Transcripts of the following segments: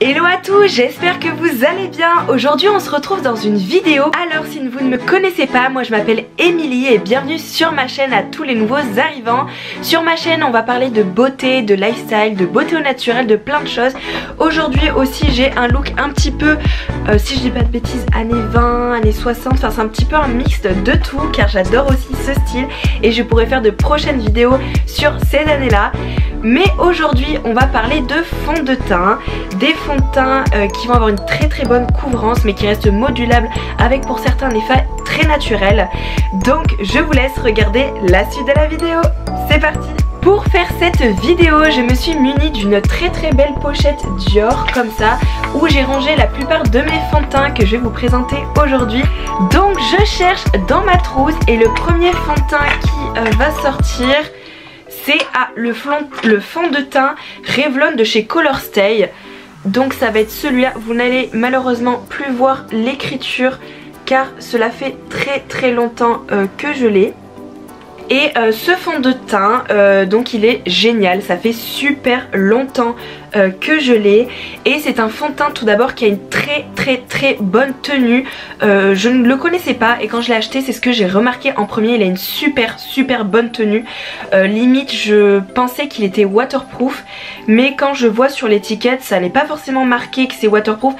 Hello à tous, j'espère que vous allez bien. Aujourd'hui on se retrouve dans une vidéo. Alors si vous ne me connaissez pas, moi je m'appelle Émilie et bienvenue sur ma chaîne à tous les nouveaux arrivants. Sur ma chaîne on va parler de beauté, de lifestyle, de beauté au naturel, de plein de choses. Aujourd'hui aussi j'ai un look un petit peu, si je dis pas de bêtises, années 20, années 60. Enfin c'est un petit peu un mix de tout car j'adore aussi ce style. Et je pourrais faire de prochaines vidéos sur ces années-là. Mais aujourd'hui on va parler de fond de teint. Des fonds de teint qui vont avoir une très bonne couvrance mais qui restent modulables avec pour certains un effet très naturel. Donc je vous laisse regarder la suite de la vidéo. C'est parti! Pour faire cette vidéo, je me suis munie d'une très belle pochette Dior comme ça où j'ai rangé la plupart de mes fonds de teint que je vais vous présenter aujourd'hui. Donc je cherche dans ma trousse et le premier fond de teint qui va sortir c'est le fond de teint Revlon de chez Colorstay. Donc ça va être celui-là. Vous n'allez malheureusement plus voir l'écriture car cela fait très longtemps que je l'ai. Et ce fond de teint, donc il est génial, ça fait super longtemps que je l'ai. Et c'est un fond de teint tout d'abord qui a une très bonne tenue. Je ne le connaissais pas et quand je l'ai acheté c'est ce que j'ai remarqué en premier. Il a une super bonne tenue. Limite je pensais qu'il était waterproof, mais quand je vois sur l'étiquette ça n'est pas forcément marqué que c'est waterproof.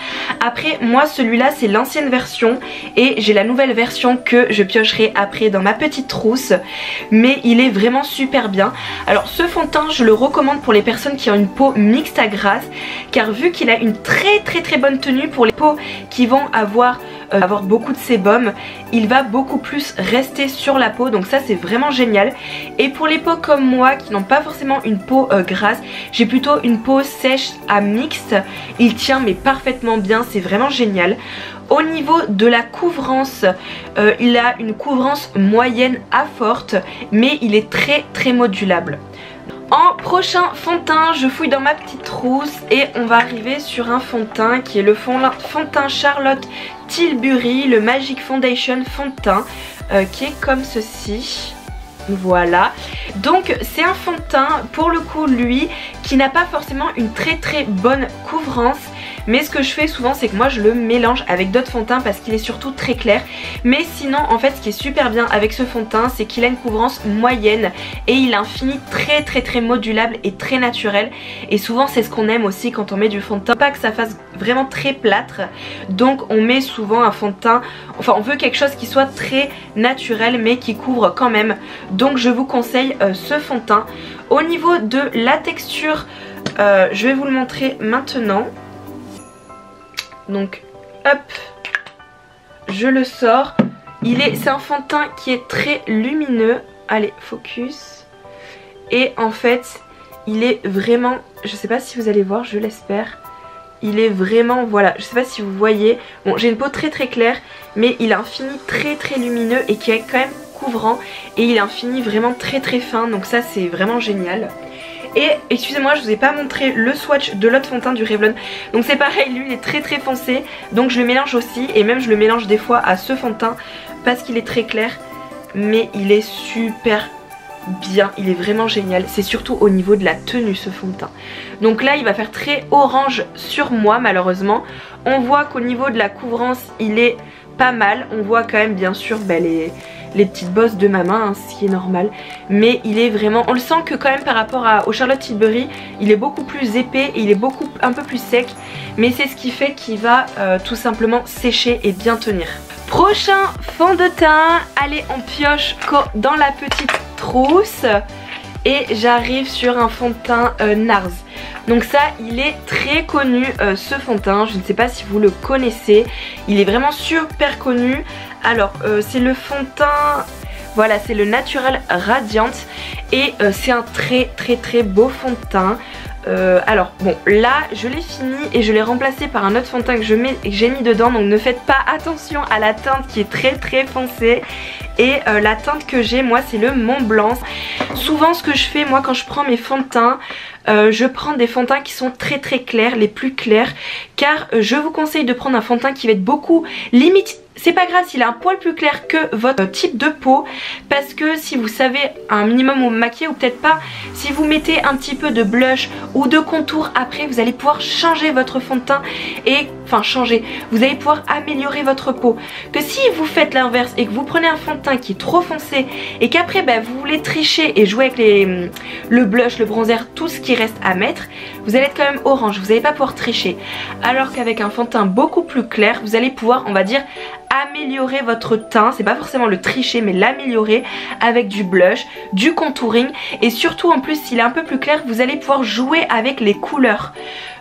Après moi celui-là c'est l'ancienne version et j'ai la nouvelle version que je piocherai après dans ma petite trousse. Mais il est vraiment super bien. Alors ce fond de teint je le recommande pour les personnes qui ont une peau mixte à grasse, car vu qu'il a une très bonne tenue pour les peaux qui vont avoir beaucoup de sébum, il va beaucoup plus rester sur la peau, donc ça c'est vraiment génial. Et pour les peaux comme moi qui n'ont pas forcément une peau grasse, j'ai plutôt une peau sèche à mixte, il tient mais parfaitement bien, c'est vraiment génial. Au niveau de la couvrance, il a une couvrance moyenne à forte, mais il est très modulable. En prochain fond de teint, je fouille dans ma petite trousse et on va arriver sur un fond de teint qui est le fond de teint Charlotte Tilbury, le Magic Foundation fond de teint, qui est comme ceci. Voilà, donc c'est un fond de teint pour le coup lui qui n'a pas forcément une très bonne couvrance. Mais ce que je fais souvent c'est que moi je le mélange avec d'autres fonds de teint parce qu'il est surtout très clair. Mais sinon en fait ce qui est super bien avec ce fond de teint c'est qu'il a une couvrance moyenne et il a un fini très modulable et très naturel. Et souvent c'est ce qu'on aime aussi quand on met du fond de teint, pas que ça fasse vraiment très plâtre. Donc on met souvent un fond de teint, enfin on veut quelque chose qui soit très naturel mais qui couvre quand même. Donc je vous conseille ce fond de teint. Au niveau de la texture, je vais vous le montrer maintenant. Donc hop, je le sors. C'est un fond de teint qui est très lumineux. Allez, focus. Et en fait il est vraiment, je sais pas si vous allez voir, je l'espère, il est vraiment, voilà, je sais pas si vous voyez. Bon, j'ai une peau très claire, mais il a un fini très lumineux et qui est quand même couvrant. Et il a un fini vraiment très fin, donc ça c'est vraiment génial. Et excusez-moi, je vous ai pas montré le swatch de l'autre fond de teint du Revlon. Donc c'est pareil, lui il est très foncé, donc je le mélange aussi. Et même je le mélange des fois à ce fond de teint parce qu'il est très clair. Mais il est super bien, il est vraiment génial. C'est surtout au niveau de la tenue ce fond de teint. Donc là il va faire très orange sur moi malheureusement. On voit qu'au niveau de la couvrance il est pas mal. On voit quand même bien sûr les petites bosses de ma main, hein, ce qui est normal. Mais il est vraiment, on le sent que quand même par rapport au Charlotte Tilbury, il est beaucoup plus épais et il est un peu plus sec. Mais c'est ce qui fait qu'il va tout simplement sécher et bien tenir. Prochain fond de teint, allez on pioche dans la petite trousse. Et j'arrive sur un fond de teint NARS. Donc ça il est très connu ce fond de teint, je ne sais pas si vous le connaissez. Il est vraiment super connu. Alors c'est le fond de teint, voilà, c'est le Natural Radiant. Et c'est un très beau fond de teint. Alors bon, là je l'ai fini et je l'ai remplacé par un autre fond de teint que j'ai mis dedans. Donc ne faites pas attention à la teinte qui est très foncée. Et la teinte que j'ai moi c'est le Mont Blanc. Souvent ce que je fais moi quand je prends mes fonds de teint, je prends des fonds de teint qui sont très clairs, les plus clairs. Car je vous conseille de prendre un fond de teint qui va être beaucoup limite c'est pas grave s'il est un poil plus clair que votre type de peau, parce que si vous savez un minimum vous maquiller ou peut-être pas, si vous mettez un petit peu de blush ou de contour après, vous allez pouvoir changer votre fond de teint et vous allez pouvoir améliorer votre peau. Que si vous faites l'inverse et que vous prenez un fond de teint qui est trop foncé et qu'après vous voulez tricher et jouer avec le blush, le bronzer, tout ce qui reste à mettre, vous allez être quand même orange, vous n'allez pas pouvoir tricher. Alors qu'avec un fond de teint beaucoup plus clair, vous allez pouvoir, on va dire, améliorer votre teint, c'est pas forcément le tricher mais l'améliorer avec du blush, du contouring et surtout en plus s'il est un peu plus clair vous allez pouvoir jouer avec les couleurs,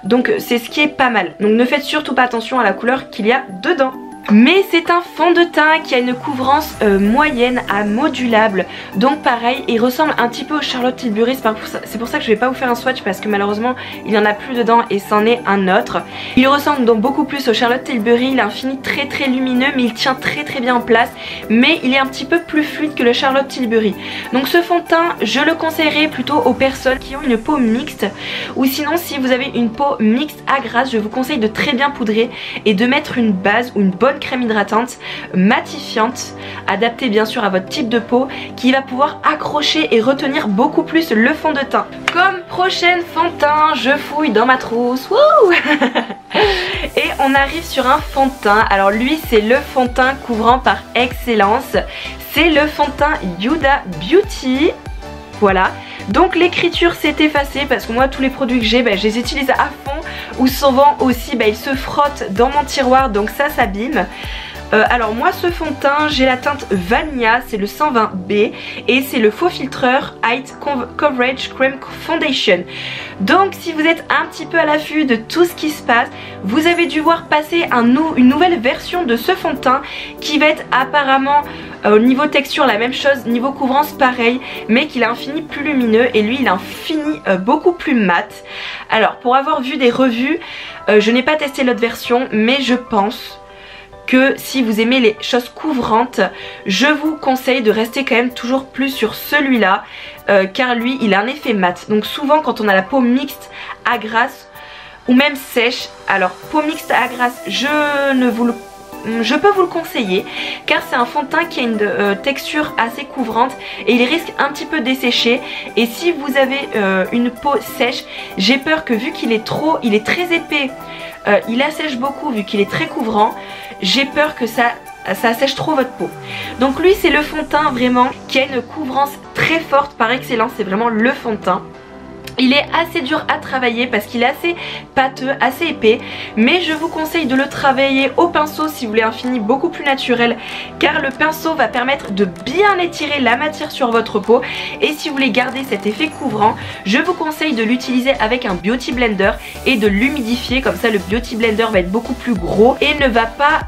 donc c'est ce qui est pas mal. Donc ne faites surtout pas attention à la couleur qu'il y a dedans. Mais c'est un fond de teint qui a une couvrance moyenne à modulable. Donc pareil, il ressemble un petit peu au Charlotte Tilbury. C'est pour ça que je vais pas vous faire un swatch parce que malheureusement il y en a plus dedans et c'en est un autre. Il ressemble donc beaucoup plus au Charlotte Tilbury. Il a un fini très très lumineux mais il tient très très bien en place. Mais il est un petit peu plus fluide que le Charlotte Tilbury. Donc ce fond de teint, je le conseillerais plutôt aux personnes qui ont une peau mixte. Ou sinon si vous avez une peau mixte à grasse, je vous conseille de très bien poudrer et de mettre une base ou une bonne crème hydratante matifiante adaptée bien sûr à votre type de peau qui va pouvoir accrocher et retenir beaucoup plus le fond de teint. Comme prochaine fond de teint, je fouille dans ma trousse. Et on arrive sur un fond de teint. Alors lui c'est le fond de teint couvrant par excellence. C'est le fond de teint Huda Beauty. Voilà. Donc l'écriture s'est effacée parce que moi tous les produits que j'ai, je les utilise à fond. Ou souvent aussi ils se frottent dans mon tiroir, donc ça s'abîme. Alors moi ce fond de teint, j'ai la teinte Vanilla, c'est le 120B et c'est le faux filtreur Height Coverage Cream Foundation. Donc si vous êtes un petit peu à l'affût de tout ce qui se passe, vous avez dû voir passer une nouvelle version de ce fond de teint qui va être apparemment au niveau texture la même chose, niveau couvrance pareil, mais qu'il a un fini plus lumineux et lui il a un fini beaucoup plus mat. Alors pour avoir vu des revues, je n'ai pas testé l'autre version mais je pense que si vous aimez les choses couvrantes, je vous conseille de rester quand même toujours plus sur celui-là car lui il a un effet mat. Donc souvent quand on a la peau mixte à grasse ou même sèche, alors peau mixte à grasse je peux vous le conseiller car c'est un fond de teint qui a une texture assez couvrante et il risque un petit peu dessécher. Et si vous avez une peau sèche, j'ai peur que vu qu'il est très épais, il assèche beaucoup vu qu'il est très couvrant, j'ai peur que ça assèche trop votre peau. Donc lui c'est le fond de teint vraiment qui a une couvrance très forte par excellence, c'est vraiment le fond de teint. Il est assez dur à travailler parce qu'il est assez pâteux, assez épais, mais je vous conseille de le travailler au pinceau si vous voulez un fini beaucoup plus naturel car le pinceau va permettre de bien étirer la matière sur votre peau. Et si vous voulez garder cet effet couvrant, je vous conseille de l'utiliser avec un beauty blender et de l'humidifier, comme ça le beauty blender va être beaucoup plus gros et ne va pas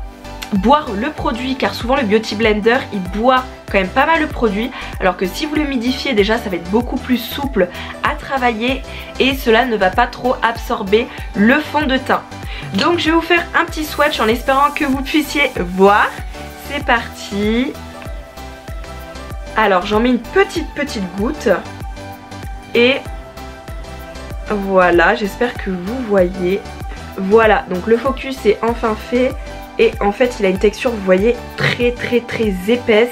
boire le produit car souvent le beauty blender il boit quand même pas mal le produit, alors que si vous l'humidifiez déjà ça va être beaucoup plus souple à travailler et cela ne va pas trop absorber le fond de teint. Donc je vais vous faire un petit swatch en espérant que vous puissiez voir. C'est parti. Alors j'en mets une petite goutte et voilà, j'espère que vous voyez. Voilà, donc le focus est enfin fait. Et en fait il a une texture, vous voyez, très épaisse.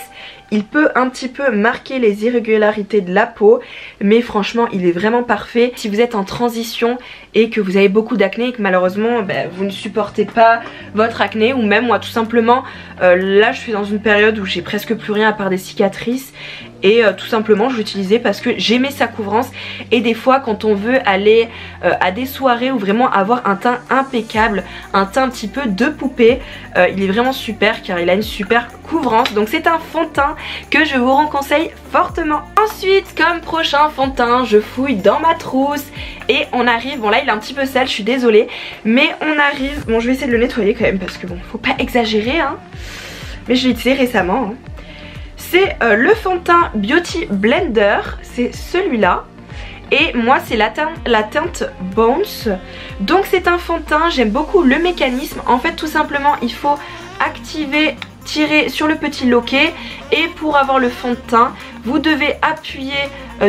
Il peut un petit peu marquer les irrégularités de la peau, mais franchement il est vraiment parfait. Si vous êtes en transition et que vous avez beaucoup d'acné et que malheureusement vous ne supportez pas votre acné, ou même moi tout simplement, là je suis dans une période où j'ai presque plus rien à part des cicatrices. Et tout simplement je l'utilisais parce que j'aimais sa couvrance. Et des fois quand on veut aller à des soirées ou vraiment avoir un teint impeccable, un teint un petit peu de poupée, il est vraiment super car il a une super couvrance. Donc c'est un fond de teint que je vous conseille fortement. Ensuite comme prochain fond de teint, je fouille dans ma trousse et on arrive, bon là il est un petit peu sale, je suis désolée, mais on arrive, bon je vais essayer de le nettoyer quand même parce que bon faut pas exagérer hein, mais je l'ai utilisé récemment hein. C'est le fond de teint Beauty Blender, c'est celui-là. Et moi c'est la teinte Bounce. Donc c'est un fond de teint, j'aime beaucoup le mécanisme. En fait tout simplement il faut activer tirer sur le petit loquet et pour avoir le fond de teint vous devez appuyer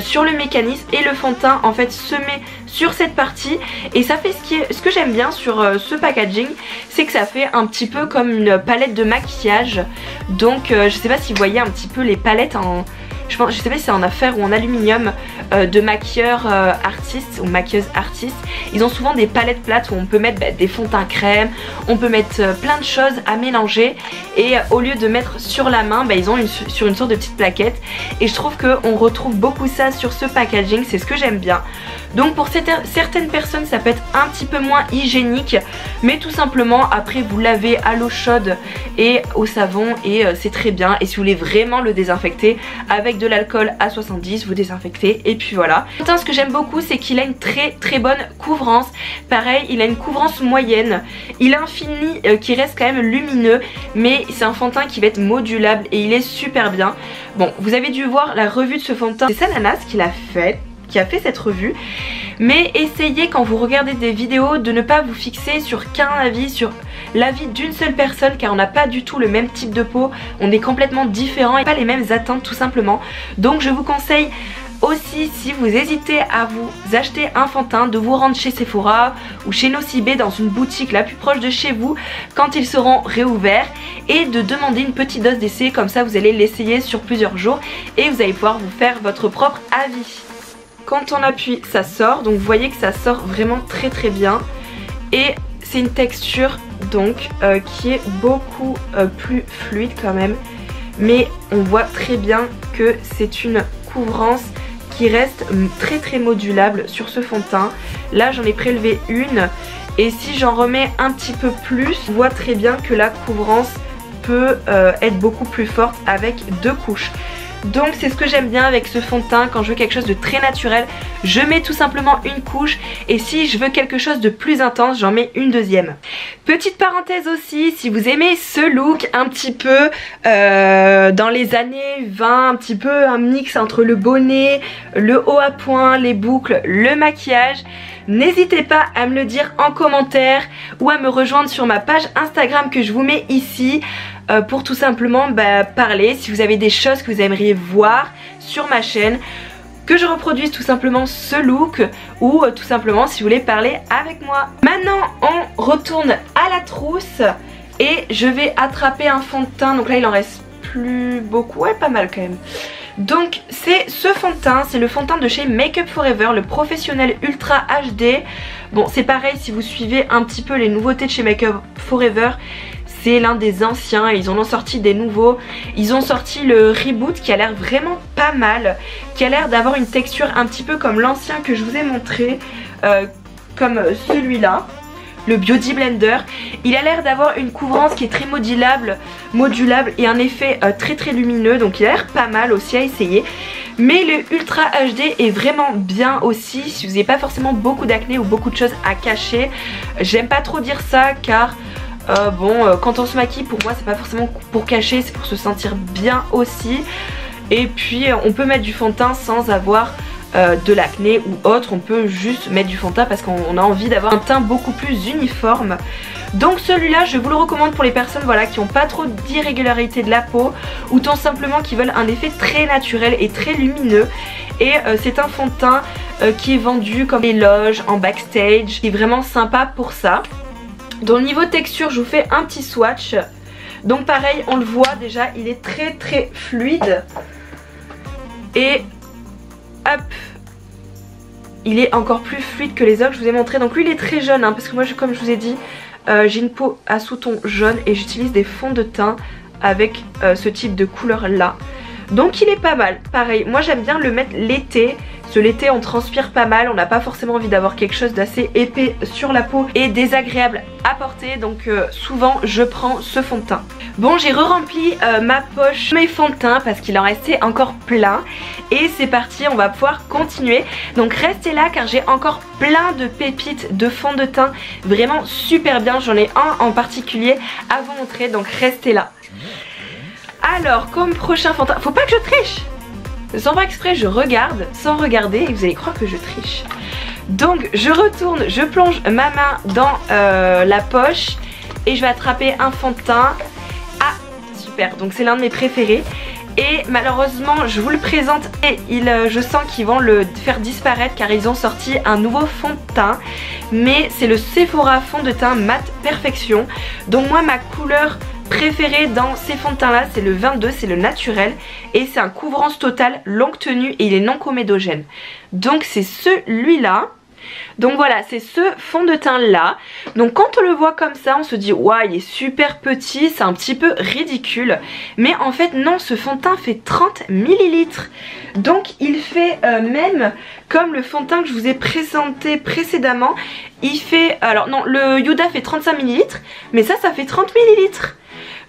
sur le mécanisme et le fond de teint en fait se met sur cette partie et ça fait ce que j'aime bien sur ce packaging, c'est que ça fait un petit peu comme une palette de maquillage. Donc je sais pas si vous voyez un petit peu les palettes en... Je sais pas si c'est en affaire ou en aluminium de maquilleurs artistes ou maquilleuses artistes. Ils ont souvent des palettes plates où on peut mettre des fonds de teint crème, on peut mettre plein de choses à mélanger et au lieu de mettre sur la main, ils ont sur une sorte de petite plaquette et je trouve qu'on retrouve beaucoup ça sur ce packaging, c'est ce que j'aime bien. Donc pour certaines personnes ça peut être un petit peu moins hygiénique, mais tout simplement après vous lavez à l'eau chaude et au savon et c'est très bien. Et si vous voulez vraiment le désinfecter avec de l'alcool à 70, vous désinfectez et puis voilà. Ce que j'aime beaucoup c'est qu'il a une très bonne couvrance. Pareil, il a une couvrance moyenne, il a un fini qui reste quand même lumineux, mais c'est un fond de teint qui va être modulable et il est super bien. Bon, vous avez dû voir la revue de ce fond de teint, c'est Sananas qui l'a fait, qui a fait cette revue, mais essayez quand vous regardez des vidéos de ne pas vous fixer sur qu'un avis, sur l'avis d'une seule personne, car on n'a pas du tout le même type de peau, on est complètement différents et pas les mêmes attentes tout simplement. Donc je vous conseille aussi, si vous hésitez à vous acheter un fond de teint, de vous rendre chez Sephora ou chez Nocibé dans une boutique la plus proche de chez vous quand ils seront réouverts et de demander une petite dose d'essai, comme ça vous allez l'essayer sur plusieurs jours et vous allez pouvoir vous faire votre propre avis. Quand on appuie ça sort, donc vous voyez que ça sort vraiment très bien et c'est une texture donc qui est beaucoup plus fluide quand même, mais on voit très bien que c'est une couvrance qui reste très modulable sur ce fond de teint. Là j'en ai prélevé une et si j'en remets un petit peu plus, on voit très bien que la couvrance peut être beaucoup plus forte avec 2 couches. Donc c'est ce que j'aime bien avec ce fond de teint. Quand je veux quelque chose de très naturel, je mets tout simplement une couche, et si je veux quelque chose de plus intense, j'en mets une deuxième. Petite parenthèse aussi, si vous aimez ce look un petit peu dans les années 20, un petit peu un mix entre le bonnet, le haut à point, les boucles, le maquillage, n'hésitez pas à me le dire en commentaire ou à me rejoindre sur ma page Instagram que je vous mets ici pour tout simplement parler si vous avez des choses que vous aimeriez voir sur ma chaîne, que je reproduise tout simplement ce look ou tout simplement si vous voulez parler avec moi. Maintenant on retourne à la trousse et je vais attraper un fond de teint. Donc là il en reste plus beaucoup, ouais pas mal quand même. Donc c'est ce fond de teint, c'est le fond de teint de chez Make Up For Ever, le professionnel ultra HD. Bon c'est pareil, si vous suivez un petit peu les nouveautés de chez Make Up For Ever, c'est l'un des anciens et ils en ont sorti des nouveaux. Ils ont sorti le reboot qui a l'air vraiment pas mal, qui a l'air d'avoir une texture un petit peu comme l'ancien que je vous ai montré, comme celui-là, le Beauty Blender. Il a l'air d'avoir une couvrance qui est très modulable et un effet très lumineux, donc il a l'air pas mal aussi à essayer. Mais le Ultra HD est vraiment bien aussi si vous n'avez pas forcément beaucoup d'acné ou beaucoup de choses à cacher. J'aime pas trop dire ça car quand on se maquille, pour moi c'est pas forcément pour cacher, c'est pour se sentir bien aussi. Et puis on peut mettre du fond de teint sans avoir de l'acné ou autre, on peut juste mettre du fond de teint parce qu'on a envie d'avoir un teint beaucoup plus uniforme. Donc celui-là je vous le recommande pour les personnes qui n'ont pas trop d'irrégularité de la peau ou tout simplement qui veulent un effet très naturel et très lumineux. Et c'est un fond de teint qui est vendu comme des loges, en backstage, qui est vraiment sympa pour ça. Dans le niveau texture je vous fais un petit swatch. Donc pareil on le voit déjà, il est très fluide. Et hop, il est encore plus fluide que les autres que je vous ai montré. Donc lui il est très jaune parce que moi comme je vous ai dit j'ai une peau à sous-ton jaune et j'utilise des fonds de teint avec ce type de couleur là. Donc il est pas mal. Pareil, moi j'aime bien le mettre l'été. L'été on transpire pas mal, on n'a pas forcément envie d'avoir quelque chose d'assez épais sur la peau et désagréable à porter, donc souvent je prends ce fond de teint. Bon j'ai re-rempli ma poche, mes fonds de teint parce qu'il en restait encore plein et c'est parti, on va pouvoir continuer. Donc restez là car j'ai encore plein de pépites de fond de teint vraiment super bien, j'en ai un en particulier à vous montrer, donc restez là. Alors comme prochain fond de teint, faut pas que je triche. Sans faire exprès je regarde sans regarder et vous allez croire que je triche. Donc je retourne, je plonge ma main dans la poche et je vais attraper un fond de teint. Ah super. j'espère. Donc c'est l'un de mes préférés. Et malheureusement je vous le présente et je sens qu'ils vont le faire disparaître car ils ont sorti un nouveau fond de teint. Mais c'est le Sephora fond de teint mat perfection. Donc moi ma couleur préférée dans ces fonds de teint là c'est le 22, c'est le naturel. Et c'est un couvrance total longue tenue et il est non comédogène. Donc c'est celui-là. Donc voilà, c'est ce fond de teint là. Donc quand on le voit comme ça, on se dit waouh, il est super petit, c'est un petit peu ridicule. Mais en fait non, ce fond de teint fait 30 ml. Donc il fait même comme le fond de teint que je vous ai présenté précédemment. Il fait, alors non, le Huda fait 35 ml, mais ça fait 30 ml.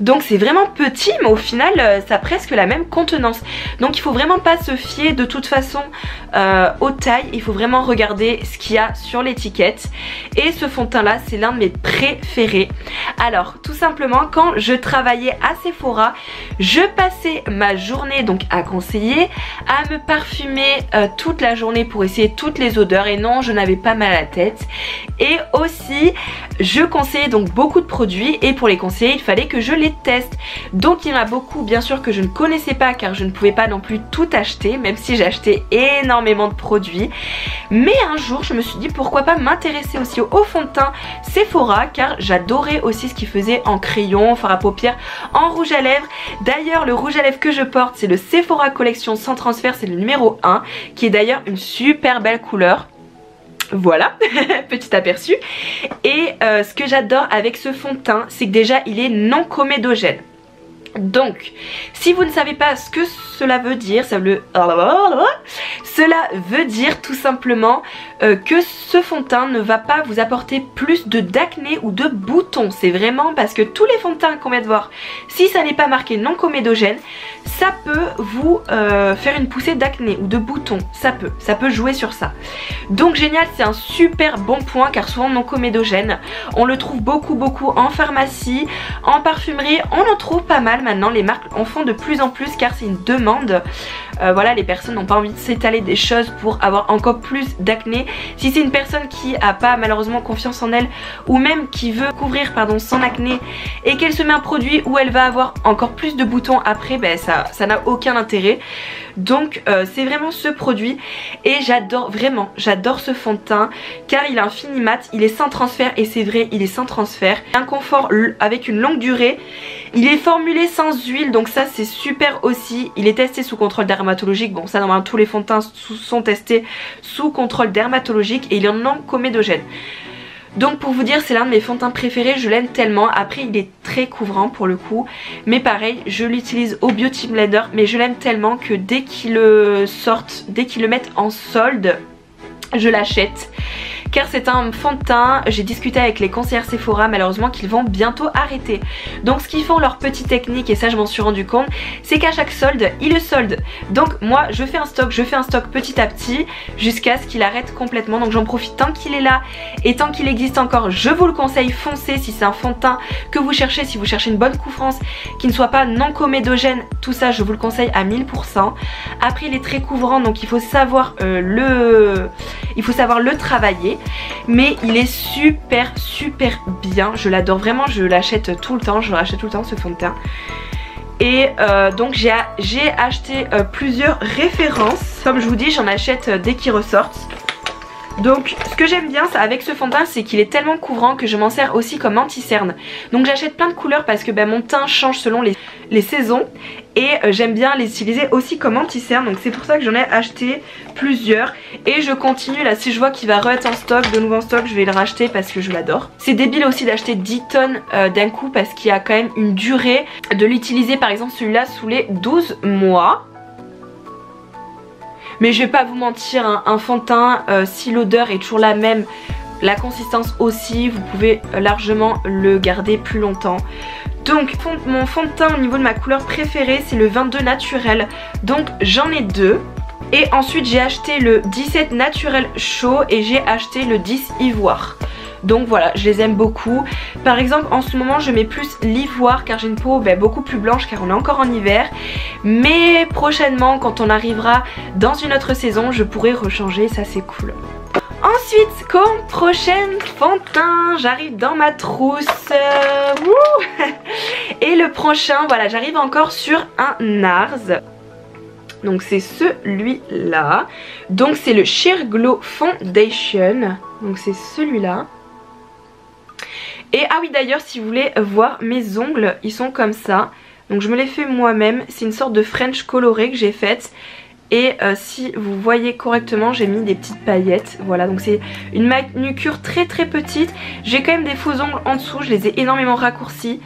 Donc c'est vraiment petit, mais au final ça a presque la même contenance. Donc il faut vraiment pas se fier de toute façon aux tailles. Il faut vraiment regarder ce qu'il y a sur l'étiquette. Et ce fond de teint là c'est l'un de mes préférés. Alors tout simplement quand je travaillais à Sephora, je passais ma journée donc à conseiller, à me parfumer toute la journée pour essayer toutes les odeurs. Et non, je n'avais pas mal à la tête. Et aussi je conseillais donc beaucoup de produits. Et pour les conseiller il fallait que je les teste. Donc il y en a beaucoup bien sûr que je ne connaissais pas car je ne pouvais pas non plus tout acheter, même si j'ai acheté énormément de produits. Mais un jour je me suis dit pourquoi pas m'intéresser aussi au fond de teint Sephora car j'adorais aussi ce qu'ils faisaient en crayon, fard à paupières, en rouge à lèvres. D'ailleurs le rouge à lèvres que je porte c'est le Sephora Collection sans transfert, c'est le numéro 1 qui est d'ailleurs une super belle couleur. Voilà, petit aperçu. Et ce que j'adore avec ce fond de teint, c'est que déjà il est non comédogène. Donc, si vous ne savez pas ce que cela veut dire, cela veut dire tout simplement que ce fond de teint ne va pas vous apporter plus d'acné ou de boutons. C'est vraiment parce que tous les fonds de teint qu'on vient de voir, si ça n'est pas marqué non comédogène, ça peut vous faire une poussée d'acné ou de boutons. Ça peut jouer sur ça. Donc génial, c'est un super bon point car souvent non comédogène, on le trouve beaucoup en pharmacie, en parfumerie, on en trouve pas mal. Maintenant les marques en font de plus en plus car c'est une demande. Voilà, les personnes n'ont pas envie de s'étaler des choses pour avoir encore plus d'acné. Si c'est une personne qui a pas malheureusement confiance en elle ou même qui veut couvrir son acné et qu'elle se met un produit où elle va avoir encore plus de boutons après, ben ça n'a aucun intérêt. Donc c'est vraiment ce produit et j'adore vraiment, j'adore ce fond de teint car il a un fini mat, il est sans transfert et c'est vrai, il est sans transfert. Un confort avec une longue durée, il est formulé sans huile donc ça c'est super aussi. Il est testé sous contrôle dermatologique, bon ça normalement tous les fonds de teint sont testés sous contrôle dermatologique et il est non comédogène. Donc pour vous dire c'est l'un de mes fonds de teint préférés, je l'aime tellement. Après il est très couvrant pour le coup, mais pareil je l'utilise au Beauty Blender, mais je l'aime tellement que dès qu'ils le sortent, dès qu'ils le mettent en solde, je l'achète. Car c'est un fond de teint, j'ai discuté avec les conseillères Sephora malheureusement qu'ils vont bientôt arrêter. Donc ce qu'ils font, leur petite technique, et ça je m'en suis rendu compte, c'est qu'à chaque solde, ils le soldent. Donc moi je fais un stock petit à petit jusqu'à ce qu'il arrête complètement. Donc j'en profite tant qu'il est là et tant qu'il existe encore, je vous le conseille, foncez si c'est un fond de teint que vous cherchez, si vous cherchez une bonne couvrance qui ne soit pas non comédogène, tout ça je vous le conseille à 1000%. Après il est très couvrant donc il faut savoir le travailler. Mais il est super bien, je l'adore vraiment, je l'achète tout le temps, je rachète tout le temps ce fond de teint. Et donc j'ai acheté plusieurs références, comme je vous dis j'en achète dès qu'ils ressortent. Donc ce que j'aime bien avec ce fond de teint c'est qu'il est tellement couvrant que je m'en sers aussi comme anti-cerne. Donc j'achète plein de couleurs parce que mon teint change selon les saisons. Et j'aime bien les utiliser aussi comme anti-cerne. Donc c'est pour ça que j'en ai acheté plusieurs. Et je continue là, si je vois qu'il va re-être en stock, de nouveau en stock, je vais le racheter parce que je l'adore. C'est débile aussi d'acheter 10 tonnes d'un coup parce qu'il y a quand même une durée de l'utiliser. Par exemple celui-là sous les 12 mois. Mais je vais pas vous mentir, un fond de teint, si l'odeur est toujours la même, la consistance aussi, vous pouvez largement le garder plus longtemps. Donc mon fond de teint au niveau de ma couleur préférée c'est le 22 naturel, donc j'en ai deux. Et ensuite j'ai acheté le 17 naturel chaud et j'ai acheté le 10 ivoire. Donc voilà, je les aime beaucoup. Par exemple en ce moment je mets plus l'ivoire car j'ai une peau beaucoup plus blanche car on est encore en hiver. Mais prochainement quand on arrivera dans une autre saison je pourrai rechanger, ça c'est cool. Ensuite, comme prochain fond de teint, j'arrive dans ma trousse. Et le prochain, voilà, j'arrive encore sur un NARS. Donc c'est celui-là. Donc c'est le Sheer Glow Foundation. Donc c'est celui-là. Et ah oui, d'ailleurs, si vous voulez voir mes ongles, ils sont comme ça. Donc je me les fais moi-même. C'est une sorte de French coloré que j'ai faite. Et si vous voyez correctement, j'ai mis des petites paillettes. Voilà, donc c'est une manucure très très petite. J'ai quand même des faux ongles en dessous, je les ai énormément raccourcis.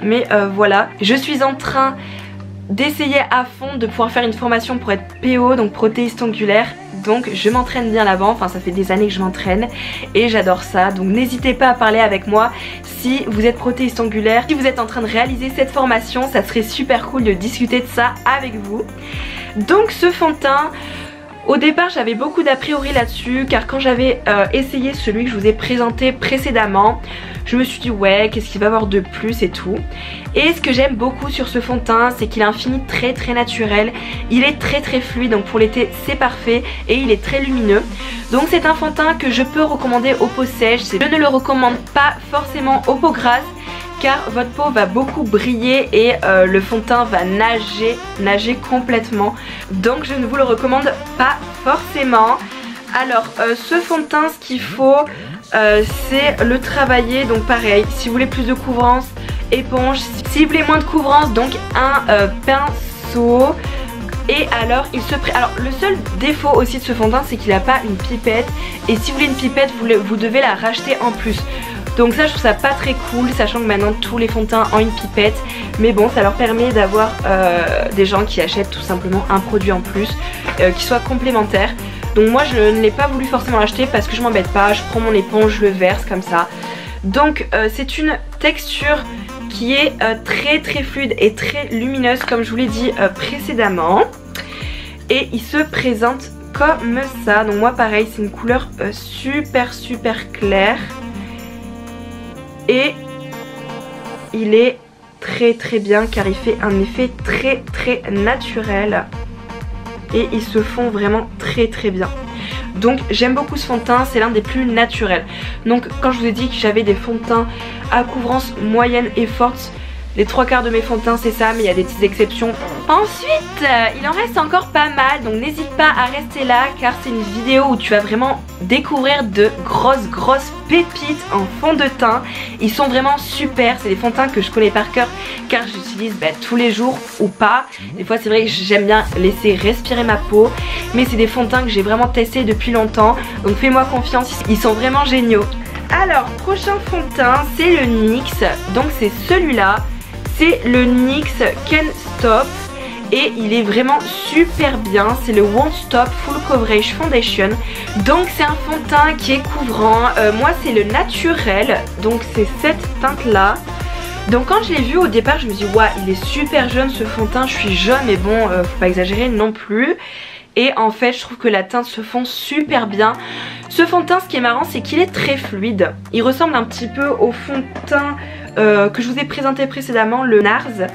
Mais voilà, je suis en train d'essayer à fond de pouvoir faire une formation pour être PO, donc prothésiste ongulaire. Donc je m'entraîne bien là-bas, enfin ça fait des années que je m'entraîne et j'adore ça. Donc n'hésitez pas à parler avec moi si vous êtes prothésiste ongulaire, si vous êtes en train de réaliser cette formation, ça serait super cool de discuter de ça avec vous. Donc ce fond de teint, au départ j'avais beaucoup d'a priori là-dessus car quand j'avais essayé celui que je vous ai présenté précédemment, je me suis dit ouais, qu'est-ce qu'il va y avoir de plus et tout. Et ce que j'aime beaucoup sur ce fond de teint, c'est qu'il a un fini très très naturel. Il est très très fluide, donc pour l'été c'est parfait. Et il est très lumineux. Donc c'est un fond de teint que je peux recommander aux peaux sèches. Je ne le recommande pas forcément aux peaux grasses, car votre peau va beaucoup briller et le fond de teint va nager complètement. Donc je ne vous le recommande pas forcément. Alors ce fond de teint, ce qu'il faut c'est le travailler. Donc pareil, si vous voulez plus de couvrance, éponge. Si vous voulez moins de couvrance, donc un pinceau. Et alors alors le seul défaut aussi de ce fond de teint, c'est qu'il n'a pas une pipette. Et si vous voulez une pipette, vous devez la racheter en plus. Donc ça je trouve ça pas très cool, sachant que maintenant tous les fonds de teint ont une pipette. Mais bon, ça leur permet d'avoir des gens qui achètent tout simplement un produit en plus qui soit complémentaire. Donc moi je ne l'ai pas voulu forcément acheter parce que je m'embête pas, je prends mon éponge, je le verse comme ça. Donc c'est une texture qui est très très fluide et très lumineuse comme je vous l'ai dit précédemment. Et il se présente comme ça. Donc moi pareil, c'est une couleur super claire. Et il est très très bien car il fait un effet très très naturel. Et ils se font vraiment très très bien. Donc j'aime beaucoup ce fond de teint, c'est l'un des plus naturels. Donc quand je vous ai dit que j'avais des fonds de teint à couvrance moyenne et forte, les trois quarts de mes fonds de teint c'est ça, mais il y a des petites exceptions. Ensuite il en reste encore pas mal, donc n'hésite pas à rester là car c'est une vidéo où tu vas vraiment découvrir de grosses pépites en fond de teint. Ils sont vraiment super, c'est des fonds de teint que je connais par cœur car j'utilise tous les jours ou pas. Des fois c'est vrai que j'aime bien laisser respirer ma peau, mais c'est des fonds de teint que j'ai vraiment testé depuis longtemps, donc fais-moi confiance, ils sont vraiment géniaux. Alors prochain fond de teint c'est le NYX, donc c'est celui-là. C'est le NYX Can't Stop et il est vraiment super bien. C'est le Won't Stop Full Coverage Foundation. Donc c'est un fond de teint qui est couvrant. Moi c'est le naturel, donc c'est cette teinte là. Donc quand je l'ai vu au départ je me suis dit waouh, il est super jeune ce fond de teint. Je suis jeune mais bon faut pas exagérer non plus. Et en fait je trouve que la teinte se fond super bien. Ce fond de teint, ce qui est marrant c'est qu'il est très fluide. Il ressemble un petit peu au fond de teint que je vous ai présenté précédemment, le NARS.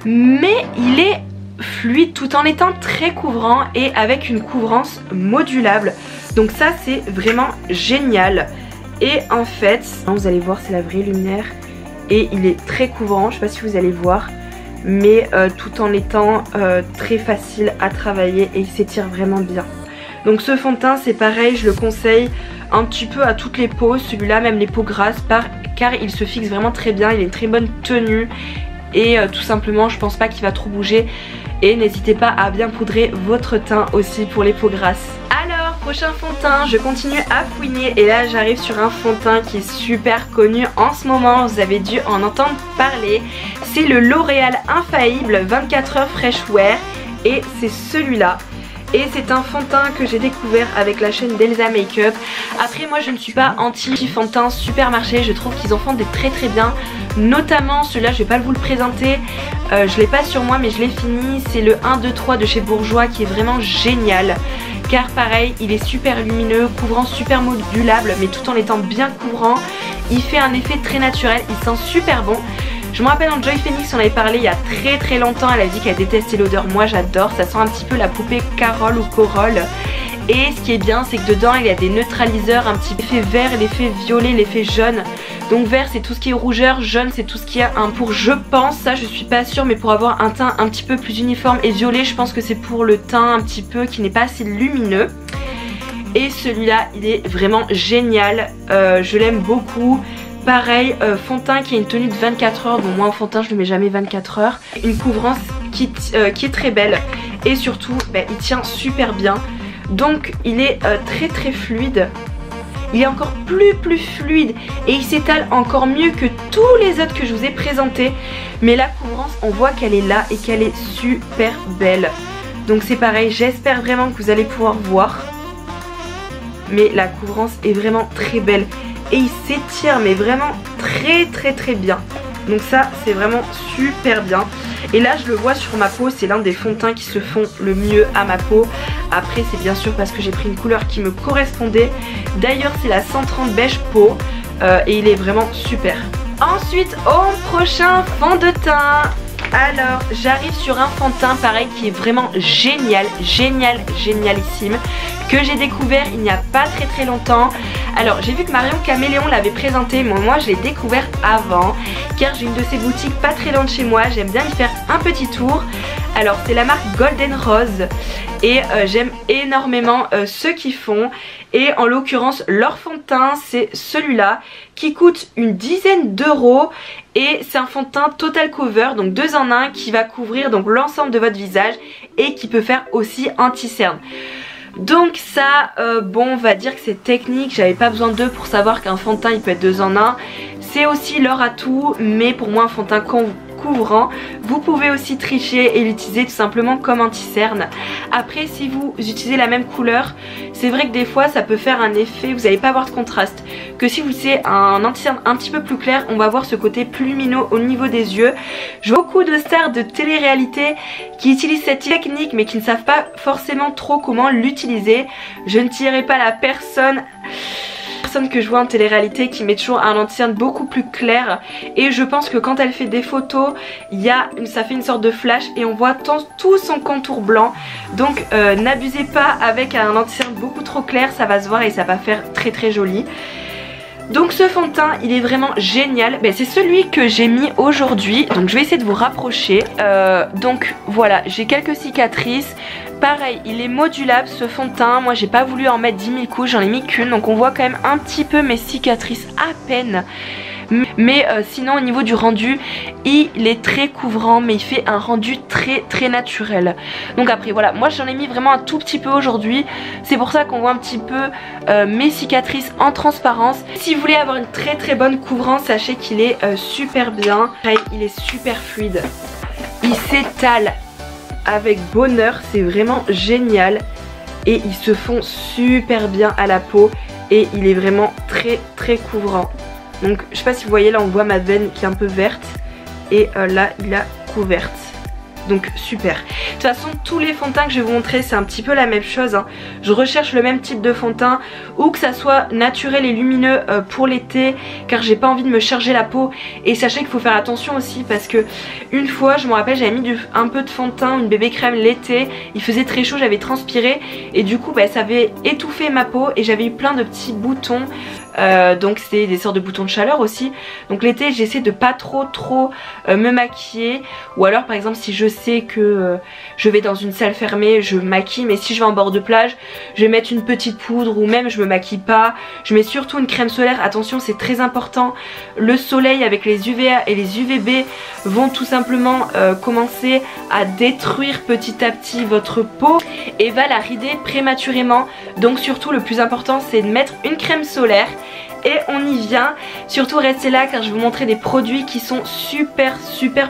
Mais il est fluide tout en étant très couvrant et avec une couvrance modulable. Donc ça c'est vraiment génial. Et en fait, vous allez voir c'est la vraie lumière. Et il est très couvrant, je sais pas si vous allez voir. Mais tout en étant très facile à travailler et il s'étire vraiment bien. Donc ce fond de teint c'est pareil, je le conseille un petit peu à toutes les peaux, celui-là même les peaux grasses car il se fixe vraiment très bien, il a une très bonne tenue et tout simplement je pense pas qu'il va trop bouger. Et n'hésitez pas à bien poudrer votre teint aussi pour les peaux grasses. Alors prochain fond de teint, je continue à fouiner et là j'arrive sur un fond de teint qui est super connu en ce moment, vous avez dû en entendre parler. C'est le L'Oréal Infaillible 24 heures Fresh Wear et c'est celui-là. Et c'est un fond de teint que j'ai découvert avec la chaîne d'Elsa Makeup. Après moi je ne suis pas anti fond de teint supermarché, je trouve qu'ils en font des très bien. Notamment celui-là, je vais pas vous le présenter, je l'ai pas sur moi mais je l'ai fini. C'est le 1, 2, 3 de chez Bourjois qui est vraiment génial. Car pareil, il est super lumineux, couvrant super modulable mais tout en étant bien couvrant. Il fait un effet très naturel, il sent super bon. Je me rappelle en Joy Phoenix, on avait parlé il y a très longtemps, elle a dit qu'elle détestait l'odeur, moi j'adore, ça sent un petit peu la poupée Carole ou Corolle. Et ce qui est bien, c'est que dedans il y a des neutraliseurs, un petit effet vert, l'effet violet, l'effet jaune. Donc vert c'est tout ce qui est rougeur, jaune c'est tout ce qui est pour, je pense, ça je suis pas sûre, mais pour avoir un teint un petit peu plus uniforme, et violet je pense que c'est pour le teint un petit peu qui n'est pas assez lumineux. Et celui-là il est vraiment génial, je l'aime beaucoup. Pareil, fond de teint qui a une tenue de 24 heures, bon moi en fond de teint je le mets jamais 24 heures. Une couvrance qui est très belle et surtout il tient super bien. Donc il est très fluide. Il est encore plus fluide et il s'étale encore mieux que tous les autres que je vous ai présentés. Mais la couvrance, on voit qu'elle est là et qu'elle est super belle. Donc c'est pareil, j'espère vraiment que vous allez pouvoir voir. Mais la couvrance est vraiment très belle. Et il s'étire mais vraiment très bien. Donc ça c'est vraiment super bien. Et là je le vois sur ma peau, c'est l'un des fonds de teint qui se font le mieux à ma peau. Après c'est bien sûr parce que j'ai pris une couleur qui me correspondait. D'ailleurs c'est la 130 beige peau et il est vraiment super. Ensuite au prochain fond de teint. Alors j'arrive sur un fond de teint pareil qui est vraiment génialissime, que j'ai découvert il n'y a pas très longtemps. Alors j'ai vu que Marion Caméléon l'avait présenté, mais moi je l'ai découvert avant car j'ai une de ses boutiques pas très loin de chez moi, j'aime bien y faire un petit tour. Alors c'est la marque Golden Rose et j'aime énormément ce qu'ils font. Et en l'occurrence leur fond de teint c'est celui-là qui coûte une dizaine d'euros. Et c'est un fond de teint total cover, donc 2 en 1 qui va couvrir donc l'ensemble de votre visage et qui peut faire aussi anti-cerne. Donc ça, bon on va dire que c'est technique, j'avais pas besoin d'eux pour savoir qu'un fond de teint il peut être 2 en 1. C'est aussi leur atout, mais pour moi un fond de teint couvrant, vous pouvez aussi tricher et l'utiliser tout simplement comme anti-cerne. Après si vous utilisez la même couleur, c'est vrai que des fois ça peut faire un effet, vous n'allez pas avoir de contraste. Que si vous utilisez un anti-cerne un petit peu plus clair, on va voir ce côté plus lumineux au niveau des yeux. Je vois beaucoup de stars de télé-réalité qui utilisent cette technique mais qui ne savent pas forcément trop comment l'utiliser. Je ne tirerai pas la personne que je vois en télé-réalité qui met toujours un anti-cerne beaucoup plus clair, et je pense que quand elle fait des photos ça fait une sorte de flash et on voit tout son contour blanc. Donc n'abusez pas avec un anti-cerne beaucoup trop clair, ça va se voir et ça va faire très joli. Donc ce fond de teint il est vraiment génial, c'est celui que j'ai mis aujourd'hui, donc je vais essayer de vous rapprocher. Donc voilà, j'ai quelques cicatrices. Pareil, il est modulable ce fond de teint, moi j'ai pas voulu en mettre 10 000 couches, j'en ai mis qu'une, donc on voit quand même un petit peu mes cicatrices à peine. Mais sinon au niveau du rendu il est très couvrant, mais il fait un rendu très naturel. Donc après voilà, moi j'en ai mis vraiment un tout petit peu aujourd'hui. C'est pour ça qu'on voit un petit peu mes cicatrices en transparence. Si vous voulez avoir une très bonne couvrance, sachez qu'il est super bien. Il est super fluide, il s'étale avec bonheur, c'est vraiment génial. Et ils se font super bien à la peau et il est vraiment très couvrant. Donc je sais pas si vous voyez, là on voit ma veine qui est un peu verte et là il a couverte. Donc super. De toute façon tous les fonds de teint que je vais vous montrer c'est un petit peu la même chose hein. Je recherche le même type de fond de teint, ou que ça soit naturel et lumineux pour l'été, car j'ai pas envie de me charger la peau. Et sachez qu'il faut faire attention aussi parce que une fois je me rappelle j'avais mis un peu de fond de teint, une bébé crème l'été, il faisait très chaud, j'avais transpiré et du coup ça avait étouffé ma peau et j'avais eu plein de petits boutons. Donc c'était des sortes de boutons de chaleur aussi. Donc l'été j'essaie de pas trop me maquiller, ou alors par exemple si je sais que je vais dans une salle fermée je maquille, mais si je vais en bord de plage je vais mettre une petite poudre, ou même je me maquille pas, je mets surtout une crème solaire. Attention, c'est très important, le soleil avec les UVA et les UVB vont tout simplement commencer à détruire petit à petit votre peau et va la rider prématurément. Donc surtout le plus important c'est de mettre une crème solaire. Et on y vient, surtout restez là car je vais vous montrer des produits qui sont super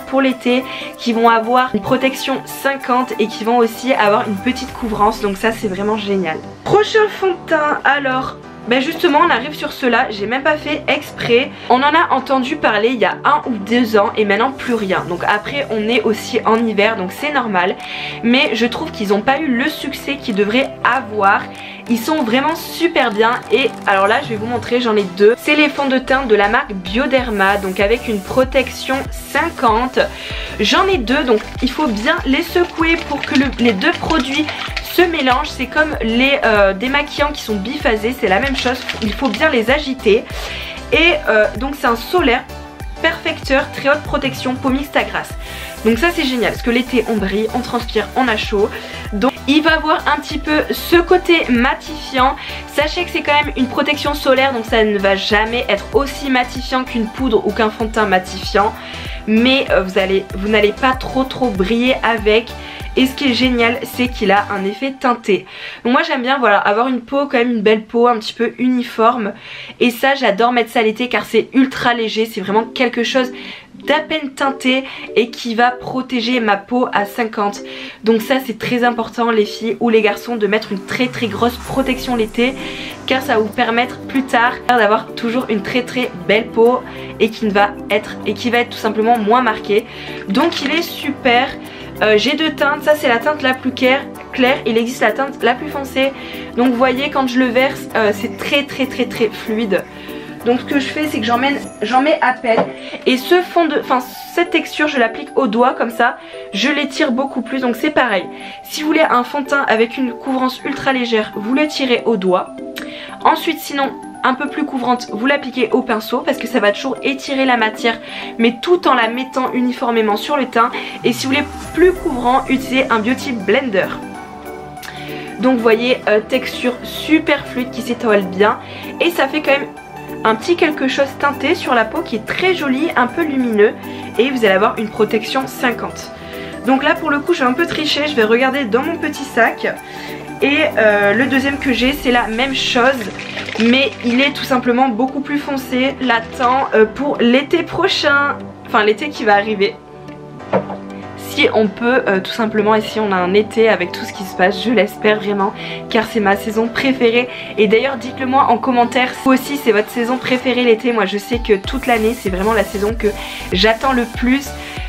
pour l'été, qui vont avoir une protection 50 et qui vont aussi avoir une petite couvrance, donc ça c'est vraiment génial. Prochain fond de teint, alors justement on arrive sur cela, j'ai même pas fait exprès. On en a entendu parler il y a 1 ou 2 ans et maintenant plus rien. Donc après on est aussi en hiver donc c'est normal. Mais je trouve qu'ils n'ont pas eu le succès qu'ils devraient avoir. Ils sont vraiment super bien. Et alors là je vais vous montrer, j'en ai 2. C'est les fonds de teint de la marque Bioderma, donc avec une protection 50. J'en ai 2, donc il faut bien les secouer pour que les 2 produits Ce mélange, c'est comme les démaquillants qui sont biphasés, c'est la même chose, il faut bien les agiter. Et donc c'est un solaire perfecteur, très haute protection, peau mixte à grasse. Donc ça c'est génial parce que l'été on brille, on transpire, on a chaud. Donc il va avoir un petit peu ce côté matifiant. Sachez que c'est quand même une protection solaire, donc ça ne va jamais être aussi matifiant qu'une poudre ou qu'un fond de teint matifiant. Mais vous n'allez pas trop briller avec. Et ce qui est génial, c'est qu'il a un effet teinté. Donc moi j'aime bien, voilà, avoir une peau, quand même une belle peau, un petit peu uniforme. Et ça j'adore mettre ça l'été car c'est ultra léger, c'est vraiment quelque chose d'à peine teinté et qui va protéger ma peau à 50. Donc ça c'est très important les filles ou les garçons de mettre une très grosse protection l'été, car ça va vous permettre plus tard d'avoir toujours une très belle peau et qui va être tout simplement moins marquée. Donc il est super. J'ai deux teintes, ça c'est la teinte la plus claire, il existe la teinte la plus foncée. Donc vous voyez quand je le verse c'est très fluide. Donc ce que je fais c'est que j'en mets à peine. Et cette texture je l'applique au doigt comme ça, je l'étire beaucoup plus. Donc c'est pareil, si vous voulez un fond de teint avec une couvrance ultra légère, vous le tirez au doigt. Ensuite sinon un peu plus couvrante, vous l'appliquez au pinceau parce que ça va toujours étirer la matière mais tout en la mettant uniformément sur le teint. Et si vous voulez plus couvrant, utilisez un Beauty Blender. Donc vous voyez texture super fluide qui s'étale bien et ça fait quand même un petit quelque chose teinté sur la peau qui est très joli, un peu lumineux, et vous allez avoir une protection 50. Donc là pour le coup j'ai un peu triché, je vais regarder dans mon petit sac. Et le deuxième que j'ai c'est la même chose, mais il est tout simplement beaucoup plus foncé, l'attend pour l'été prochain, enfin l'été qui va arriver. Si on peut tout simplement, et si on a un été avec tout ce qui se passe, je l'espère vraiment, car c'est ma saison préférée. Et d'ailleurs dites-le moi en commentaire, vous aussi c'est votre saison préférée l'été. Moi je sais que toute l'année c'est vraiment la saison que j'attends le plus.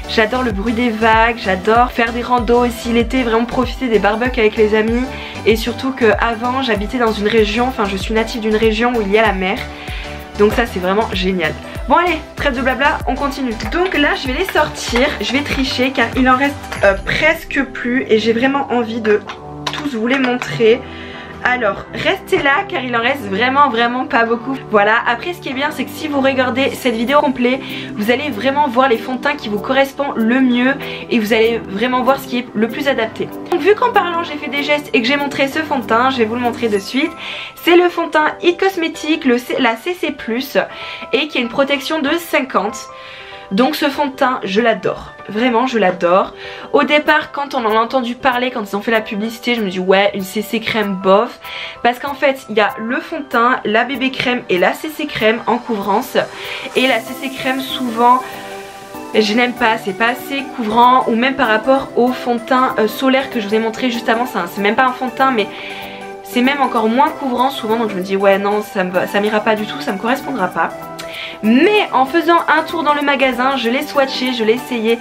J'adore le bruit des vagues, j'adore faire des randos aussi l'été, vraiment profiter des barbecues avec les amis. Et surtout qu'avant j'habitais dans une région, enfin je suis native d'une région où il y a la mer. Donc ça c'est vraiment génial. Bon allez, trêve de blabla, on continue. Donc là je vais les sortir, je vais tricher car il en reste presque plus. Et j'ai vraiment envie de tous vous les montrer. Alors restez là car il en reste vraiment pas beaucoup. Voilà, après ce qui est bien c'est que si vous regardez cette vidéo complète, vous allez vraiment voir les fonds de teint qui vous correspondent le mieux. Et vous allez vraiment voir ce qui est le plus adapté. Donc vu qu'en parlant j'ai fait des gestes et que j'ai montré ce fond de teint, je vais vous le montrer de suite. C'est le fond de teint It Cosmetics, la CC+, et qui a une protection de 50. Donc ce fond de teint je l'adore, vraiment je l'adore. Au départ quand on en a entendu parler, quand ils ont fait la publicité, je me dis ouais une CC crème bof. Parce qu'en fait il y a le fond de teint, la bébé crème et la CC crème en couvrance. Et la CC crème souvent je n'aime pas, c'est pas assez couvrant. Ou même par rapport au fond de teint solaire que je vous ai montré juste avant, c'est même pas un fond de teint mais c'est même encore moins couvrant souvent. Donc je me dis ouais non ça m'ira pas du tout, ça me correspondra pas. Mais en faisant un tour dans le magasin, je l'ai swatché, je l'ai essayé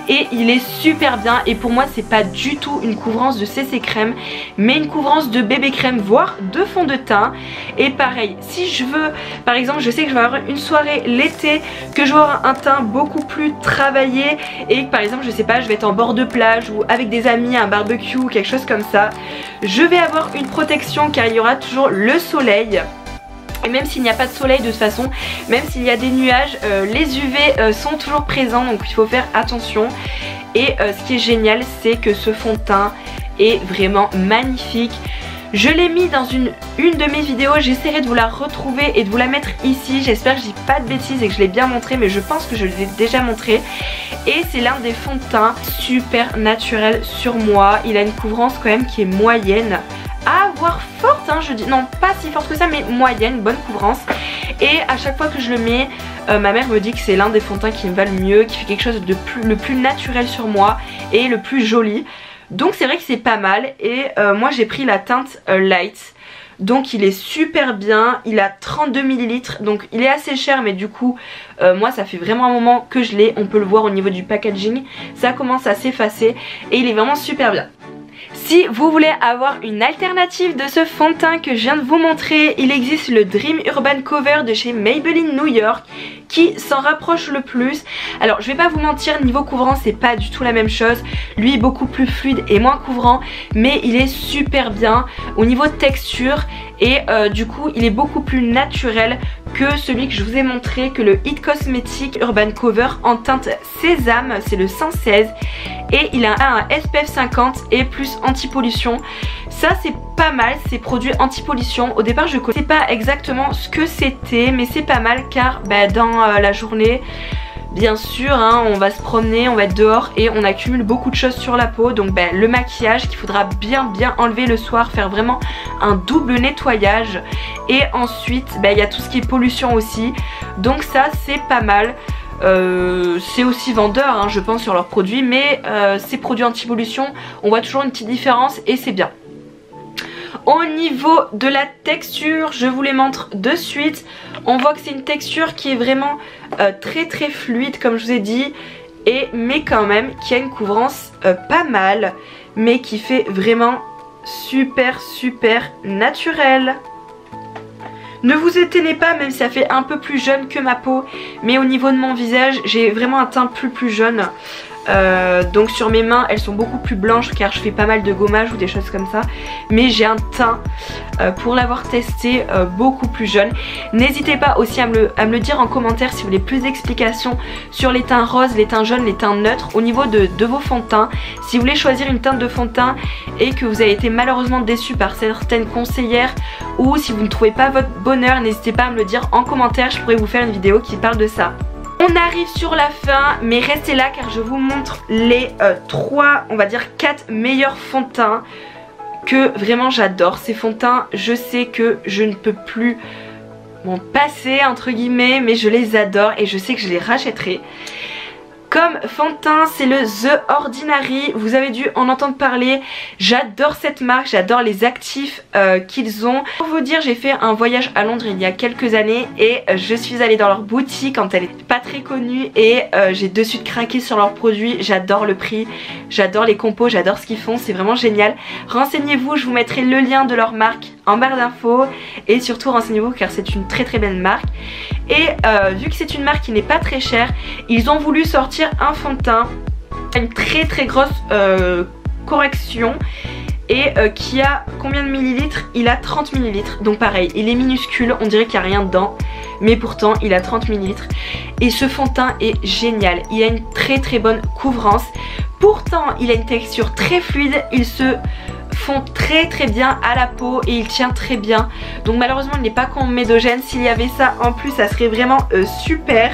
et il est super bien. Et pour moi c'est pas du tout une couvrance de CC crème, mais une couvrance de bébé crème, voire de fond de teint. Et pareil, si je veux, par exemple je sais que je vais avoir une soirée l'été, que je vais avoir un teint beaucoup plus travaillé, et que par exemple je sais pas, je vais être en bord de plage ou avec des amis, un barbecue ou quelque chose comme ça, je vais avoir une protection car il y aura toujours le soleil. Et même s'il n'y a pas de soleil de toute façon, même s'il y a des nuages, les UV sont toujours présents, donc il faut faire attention. Et ce qui est génial c'est que ce fond de teint est vraiment magnifique. Je l'ai mis dans une de mes vidéos, j'essaierai de vous la retrouver et de vous la mettre ici. J'espère que je dis pas de bêtises et que je l'ai bien montré, mais je pense que je l'ai déjà montré. Et c'est l'un des fonds de teint super naturel sur moi. Il a une couvrance quand même qui est moyenne. Ah, voire forte, hein, je dis, non pas si forte que ça mais moyenne, bonne couvrance. Et à chaque fois que je le mets, ma mère me dit que c'est l'un des fonds de teint qui me va le mieux, qui fait quelque chose de le plus naturel sur moi et le plus joli. Donc c'est vrai que c'est pas mal. Et moi j'ai pris la teinte Light. Donc il est super bien, il a 32 ml, donc il est assez cher mais du coup moi ça fait vraiment un moment que je l'ai. On peut le voir au niveau du packaging, ça commence à s'effacer et il est vraiment super bien. Si vous voulez avoir une alternative de ce fond de teint que je viens de vous montrer, il existe le Dream Urban Cover de chez Maybelline New York qui s'en rapproche le plus. Alors je vais pas vous mentir, niveau couvrant c'est pas du tout la même chose. Lui est beaucoup plus fluide et moins couvrant, mais il est super bien au niveau de texture et du coup il est beaucoup plus naturel que celui que je vous ai montré, que le It Cosmetics Urban Cover en teinte sésame, c'est le 116 et il a un SPF 50 et plus anti-pollution. Ça c'est pas mal, ces produits anti-pollution. Au départ je connaissais pas exactement ce que c'était, mais c'est pas mal car dans la journée, bien sûr hein, on va se promener, on va être dehors et on accumule beaucoup de choses sur la peau. Donc le maquillage qu'il faudra bien enlever le soir, faire vraiment un double nettoyage. Et ensuite il y a tout ce qui est pollution aussi. Donc ça c'est pas mal. C'est aussi vendeur hein, je pense sur leurs produits, mais ces produits anti-pollution on voit toujours une petite différence et c'est bien. Au niveau de la texture, je vous les montre de suite. On voit que c'est une texture qui est vraiment très fluide comme je vous ai dit, mais quand même qui a une couvrance pas mal, mais qui fait vraiment super naturel. Ne vous étonnez pas, même si ça fait un peu plus jeune que ma peau, mais au niveau de mon visage j'ai vraiment un teint plus jeune. Donc sur mes mains elles sont beaucoup plus blanches car je fais pas mal de gommage ou des choses comme ça, mais j'ai un teint pour l'avoir testé beaucoup plus jeune. N'hésitez pas aussi à me le dire en commentaire si vous voulez plus d'explications sur les teints roses, les teints jaunes, les teints neutres au niveau de vos fonds de teint. Si vous voulez choisir une teinte de fond de teint et que vous avez été malheureusement déçu par certaines conseillères, ou si vous ne trouvez pas votre bonheur, n'hésitez pas à me le dire en commentaire, je pourrais vous faire une vidéo qui parle de ça. On arrive sur la fin, mais restez là car je vous montre les 3, on va dire 4 meilleurs fonds de teint que vraiment j'adore. Ces fonds de teint, je sais que je ne peux plus m'en passer entre guillemets, mais je les adore et je sais que je les rachèterai. Comme fond de teint, c'est le The Ordinary, vous avez dû en entendre parler, j'adore cette marque, j'adore les actifs qu'ils ont. Pour vous dire, j'ai fait un voyage à Londres il y a quelques années et je suis allée dans leur boutique quand elle n'était pas très connue et j'ai de suite craqué sur leurs produits. J'adore le prix, j'adore les compos, j'adore ce qu'ils font, c'est vraiment génial. Renseignez-vous, je vous mettrai le lien de leur marque en barre d'infos et surtout renseignez-vous car c'est une très belle marque. Et vu que c'est une marque qui n'est pas très chère, ils ont voulu sortir un fond de teint, une très grosse correction et qui a combien de millilitres? Il a 30 millilitres, donc pareil, il est minuscule, on dirait qu'il n'y a rien dedans, mais pourtant il a 30 millilitres et ce fond de teint est génial, il a une très bonne couvrance, pourtant il a une texture très fluide, il se fond très bien à la peau et il tient très bien, donc malheureusement il n'est pas médogène. S'il y avait ça en plus ça serait vraiment super,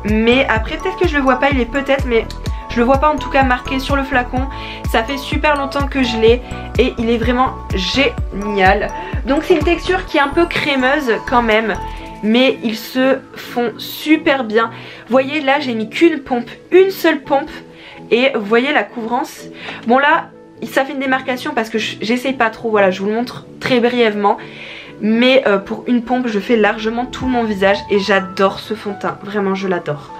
mais après peut-être que je le vois pas, il est peut-être, mais je le vois pas en tout cas marqué sur le flacon. Ça fait super longtemps que je l'ai et il est vraiment génial. Donc c'est une texture qui est un peu crémeuse quand même, mais ils se font super bien. Vous voyez là j'ai mis qu'une pompe, une seule pompe, et vous voyez la couvrance. Bon là ça fait une démarcation parce que j'essaye pas trop, voilà je vous le montre très brièvement. Mais pour une pompe je fais largement tout mon visage et j'adore ce fond de teint, vraiment je l'adore.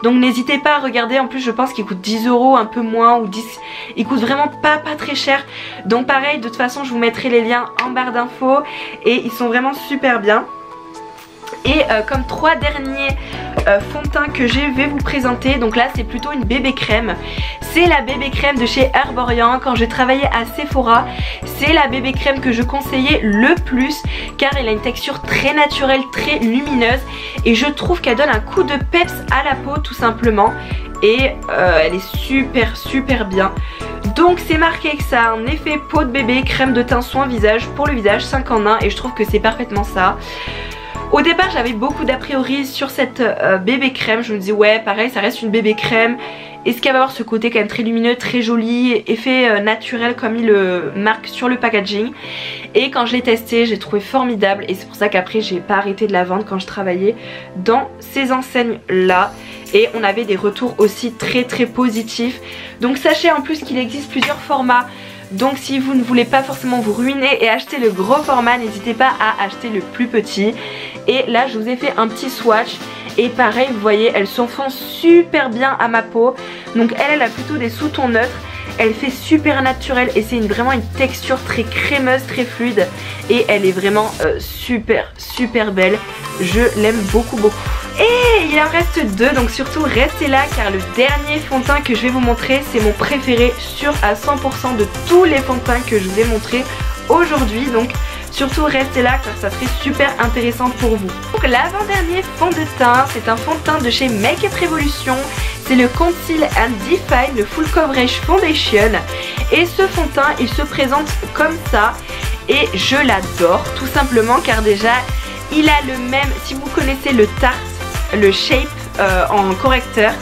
Donc n'hésitez pas à regarder, en plus je pense qu'il coûte 10 €, un peu moins, ou 10, il coûte vraiment pas très cher. Donc pareil, de toute façon je vous mettrai les liens en barre d'infos et ils sont vraiment super bien. Et comme 3 derniers fonds de teint que je vais vous présenter, donc là c'est plutôt une bébé crème. C'est la bébé crème de chez Herborian. Quand j'ai travaillé à Sephora, c'est la bébé crème que je conseillais le plus car elle a une texture très naturelle, très lumineuse et je trouve qu'elle donne un coup de peps à la peau tout simplement. Et elle est super bien. Donc c'est marqué que ça a un effet peau de bébé, crème de teint soin visage pour le visage 5 en 1 et je trouve que c'est parfaitement ça. Au départ j'avais beaucoup d'a priori sur cette bébé crème, je me disais ouais pareil ça reste une bébé crème. Est-ce qu'elle va avoir ce côté quand même très lumineux, très joli, effet naturel comme il le marque sur le packaging. Et quand je l'ai testé j'ai trouvé formidable et c'est pour ça qu'après j'ai pas arrêté de la vendre quand je travaillais dans ces enseignes là. Et on avait des retours aussi très positifs. Donc sachez en plus qu'il existe plusieurs formats. Donc si vous ne voulez pas forcément vous ruiner et acheter le gros format, n'hésitez pas à acheter le plus petit. Et là je vous ai fait un petit swatch. Et pareil vous voyez elles s'enfoncent super bien à ma peau. Donc elle a plutôt des sous-tons neutres. Elle fait super naturelle et c'est vraiment une texture très crémeuse, très fluide. Et elle est vraiment super belle. Je l'aime beaucoup. Et il en reste 2, donc surtout restez là car le dernier fond de teint que je vais vous montrer, c'est mon préféré sûr à 100% de tous les fonds de teint que je vous ai montrés aujourd'hui. Donc surtout restez là car ça serait super intéressant pour vous. Donc l'avant-dernier fond de teint, c'est un fond de teint de chez Make Up Revolution. C'est le Conceal and Define, le Full Coverage Foundation. Et ce fond de teint, il se présente comme ça. Et je l'adore tout simplement car déjà, il a le même, si vous connaissez le Tarte, le Shape en correcteur,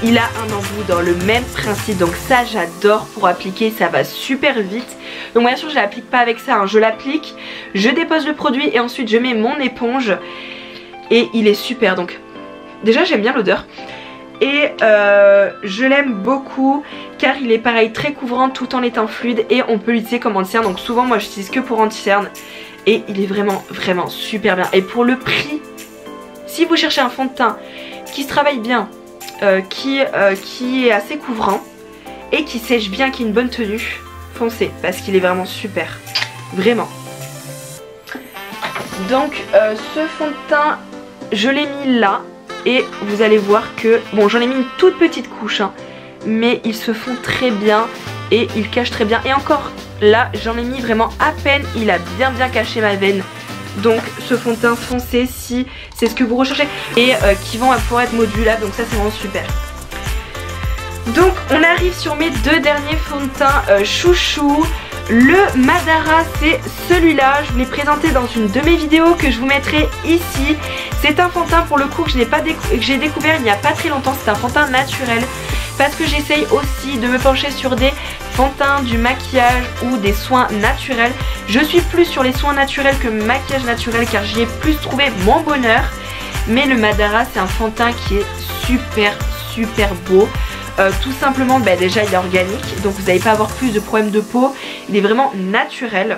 il a un embout dans le même principe. Donc ça j'adore pour appliquer, ça va super vite. Donc bien sûr je l'applique pas avec ça, hein. Je l'applique, je dépose le produit et ensuite je mets mon éponge. Et il est super, donc déjà j'aime bien l'odeur. Et je l'aime beaucoup car il est pareil très couvrant tout en étant fluide. Et on peut l'utiliser comme anti-cerne, donc souvent moi j'utilise que pour anti-cerne. Et il est vraiment super bien. Et pour le prix, si vous cherchez un fond de teint qui se travaille bien, qui est assez couvrant et qui sèche bien, qui a une bonne tenue, foncez parce qu'il est vraiment super, vraiment. Donc ce fond de teint, je l'ai mis là et vous allez voir que, bon j'en ai mis une toute petite couche, hein, mais ils se font très bien et ils cachent très bien. Et encore là j'en ai mis vraiment à peine, il a bien caché ma veine. Donc ce fond de teint foncé si c'est ce que vous recherchez et qui vont pouvoir être modulables, donc ça c'est vraiment super. Donc on arrive sur mes 2 derniers fonds de teint chouchou. Le Madara, c'est celui-là, je vous l'ai présenté dans une de mes vidéos que je vous mettrai ici. C'est un fond de teint pour le coup que j'ai découvert il n'y a pas très longtemps, c'est un fond de teint naturel. Parce que j'essaye aussi de me pencher sur des fonds de teint, du maquillage ou des soins naturels. Je suis plus sur les soins naturels que maquillage naturel car j'y ai plus trouvé mon bonheur. Mais le Madara c'est un fond de teint qui est super beau. Tout simplement déjà il est organique, donc vous n'allez pas avoir plus de problèmes de peau. Il est vraiment naturel.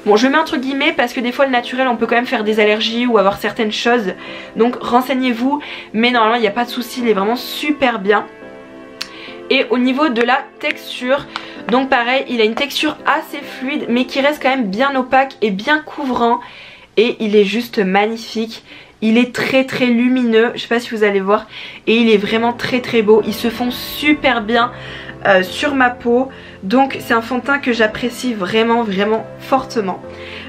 Bon je mets entre guillemets parce que des fois le naturel on peut quand même faire des allergies ou avoir certaines choses. Donc renseignez-vous, mais normalement il n'y a pas de souci, il est vraiment super bien. Et au niveau de la texture, donc pareil il a une texture assez fluide mais qui reste quand même bien opaque et bien couvrant. Et il est juste magnifique. Il est très lumineux, je sais pas si vous allez voir. Et il est vraiment très beau, ils se font super bien sur ma peau. Donc c'est un fond de teint que j'apprécie vraiment fortement.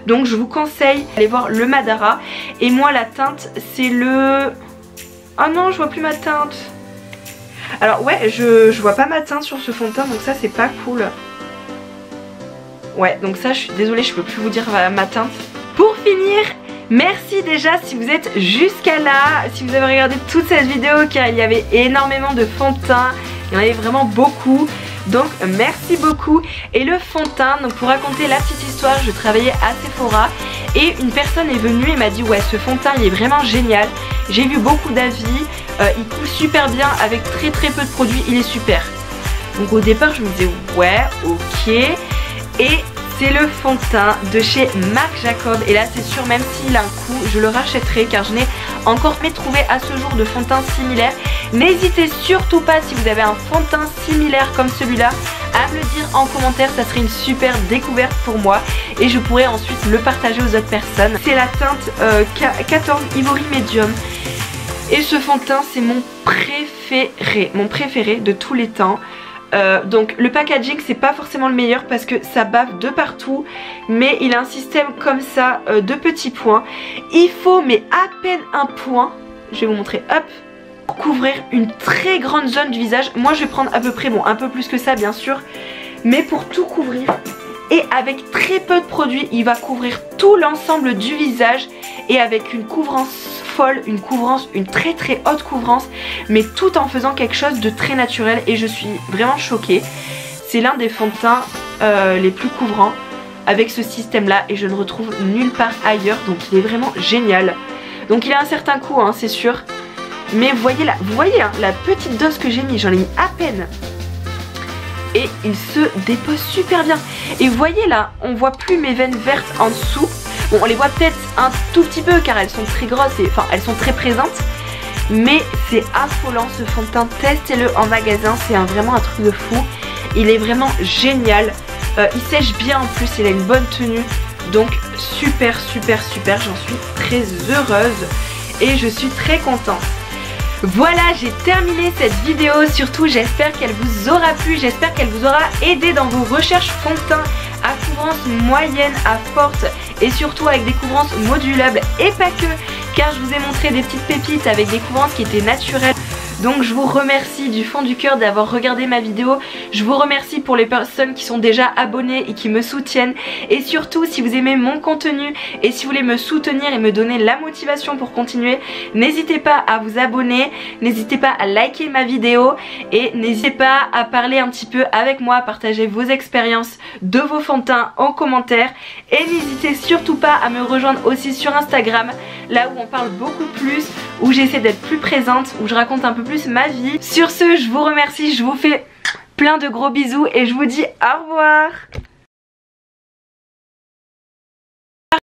Donc je vous conseille d'aller voir le Madara. Et moi la teinte c'est le... Oh non je vois plus ma teinte. Alors ouais je vois pas ma teinte sur ce fond de teint, donc ça c'est pas cool. Ouais donc ça je suis désolée, je peux plus vous dire ma teinte. Pour finir, merci déjà si vous êtes jusqu'à là, si vous avez regardé toute cette vidéo car il y avait énormément de fond de teint, il y en avait vraiment beaucoup. Donc merci beaucoup. Et le fond de teint, donc pour raconter la petite histoire, je travaillais à Sephora et une personne est venue et m'a dit ouais ce fond de teint il est vraiment génial. J'ai vu beaucoup d'avis, il coule super bien avec très peu de produits, il est super. Donc au départ je me disais ouais ok. Et c'est le fond de teint de chez Marc Jacob. Et là c'est sûr, même s'il a un coût, je le rachèterai car je n'ai encore jamais trouvé à ce jour de fond de teint similaire. N'hésitez surtout pas si vous avez un fond de teint similaire comme celui-là à me le dire en commentaire, ça serait une super découverte pour moi. Et je pourrais ensuite le partager aux autres personnes. C'est la teinte 14 Ivory Medium. Et ce fond de teint c'est mon préféré de tous les temps. Donc le packaging c'est pas forcément le meilleur parce que ça bave de partout, mais il a un système comme ça de petits points. Il faut mais à peine un point, je vais vous montrer, hop, pour couvrir une très grande zone du visage. Moi je vais prendre à peu près, bon un peu plus que ça bien sûr, mais pour tout couvrir. Et avec très peu de produits il va couvrir tout l'ensemble du visage et avec une couvrance folle, une très haute couvrance, mais tout en faisant quelque chose de très naturel. Et je suis vraiment choquée. C'est l'un des fonds de teint les plus couvrants avec ce système là et je ne retrouve nulle part ailleurs, donc il est vraiment génial. Donc il a un certain coût hein, c'est sûr, mais vous voyez hein, la petite dose que j'ai mis, j'en ai mis à peine. Et il se dépose super bien. Et vous voyez là, on voit plus mes veines vertes en dessous. Bon on les voit peut-être un tout petit peu car elles sont très grosses et enfin elles sont très présentes. Mais c'est affolant ce fond de teint, testez-le en magasin, c'est vraiment un truc de fou. Il est vraiment génial. Il sèche bien en plus, il a une bonne tenue. Donc super, super, super. J'en suis très heureuse et je suis très contente. Voilà, j'ai terminé cette vidéo. Surtout, j'espère qu'elle vous aura plu. J'espère qu'elle vous aura aidé dans vos recherches fond de teint à couvrance moyenne à forte et surtout avec des couvrances modulables et pas que, car je vous ai montré des petites pépites avec des couvrances qui étaient naturelles. Donc je vous remercie du fond du cœur d'avoir regardé ma vidéo. Je vous remercie pour les personnes qui sont déjà abonnées et qui me soutiennent. Et surtout, si vous aimez mon contenu et si vous voulez me soutenir et me donner la motivation pour continuer, n'hésitez pas à vous abonner, n'hésitez pas à liker ma vidéo et n'hésitez pas à parler un petit peu avec moi, à partager vos expériences de vos fonds de teint en commentaire. Et n'hésitez surtout pas à me rejoindre aussi sur Instagram, là où on parle beaucoup plus, où j'essaie d'être plus présente, où je raconte un peu plus ma vie. Sur ce, je vous remercie, je vous fais plein de gros bisous et je vous dis au revoir.